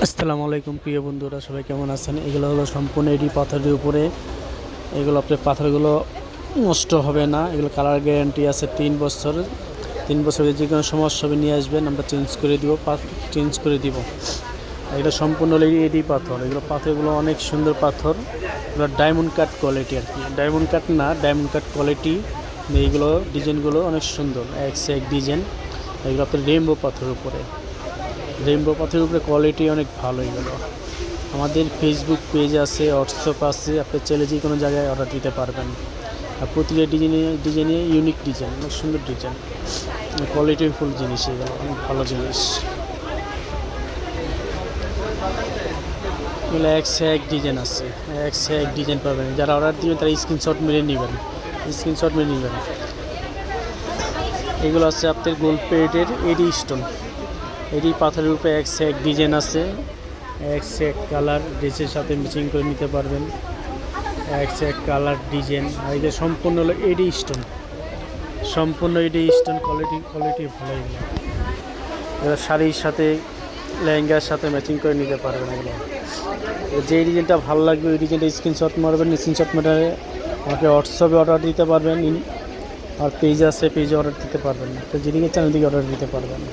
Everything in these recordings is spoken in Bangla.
আসসালামু আলাইকুম প্রিয় বন্ধুরা, সবাই কেমন আছেন? এগুলো হলো সম্পূর্ণ এডি পাথরের উপরে। এগুলো আপনার পাথরগুলো নষ্ট হবে না। এগুলো কালার গ্যারান্টি আছে 3 বছর। 3 বছরের যে কোনো সমস্যা হবে নিয়ে আসবেন, আমরা চেঞ্জ করে দিব। এগুলো সম্পূর্ণ হলো এডি পাথর। এগুলো পাথরগুলো অনেক সুন্দর পাথর। এগুলো ডায়মন্ড কাট কোয়ালিটি আর কি, ডায়মন্ড কাট না, ডায়মন্ড কাট কোয়ালিটি। এইগুলো ডিজাইনগুলো অনেক সুন্দর, এক সে এক ডিজাইন। এগুলো আপনার রেইনবো পাথরের উপরে। রেইনবো পাথরের উপরে কোয়ালিটি অনেক ভালো। এগুলো আমাদের ফেসবুক পেজ আছে, হোয়াটসঅ্যাপ আছে, আপনি চাইলে যে কোনো জায়গায় অর্ডার দিতে পারবেন। আর প্রতিটা ডিজাইনে ইউনিক ডিজাইন, অনেক সুন্দর ডিজাইন, কোয়ালিটিফুল জিনিস। এগুলো অনেক ভালো জিনিস। এগুলো এক সে এক ডিজাইন আছে, এক সে এক ডিজাইন পাবেন। যারা অর্ডার দিবেন তারা স্ক্রিনশট মেরে নেবেন, এগুলো আছে আপনার গোল্ড প্লেটের এডি স্টোন। এডি পাথরের উপরে এক সে এক ডিজাইন আছে, এক সে এক কালার, ড্রেসের সাথে ম্যাচিং করে নিতে পারবেন। এক সে এক কালার ডিজাইন। আর এটা সম্পূর্ণ হলো এডি স্টোন, সম্পূর্ণ এডি স্টোন। কোয়ালিটি ভালো। এগুলো শাড়ির সাথে, লেহেঙ্গার সাথে ম্যাচিং করে নিতে পারবেন। এগুলো যে ডিজাইনটা ভালো লাগবে ওই ডিজাইনটা স্ক্রিনশট মারবেন। স্ক্রিনশট মেরে আমাকে হোয়াটসঅ্যাপে অর্ডার দিতে পারবেন। আর পেজ আছে, পেজে অর্ডার দিতে পারবেন। তো যেদিকে চান ওদিকে অর্ডার দিতে পারবেন।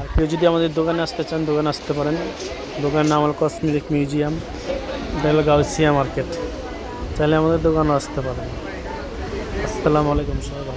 আর কেউ যদি আমাদের দোকানে আসতে চান, দোকানে আসতে পারেন। দোকানের নাম হল কসমেটিক মিউজিয়াম, এটা হলো গাউসিয়া মার্কেট। চাইলে আমাদের দোকানে আসতে পারেন। আসসালামু আলাইকুম সবাই।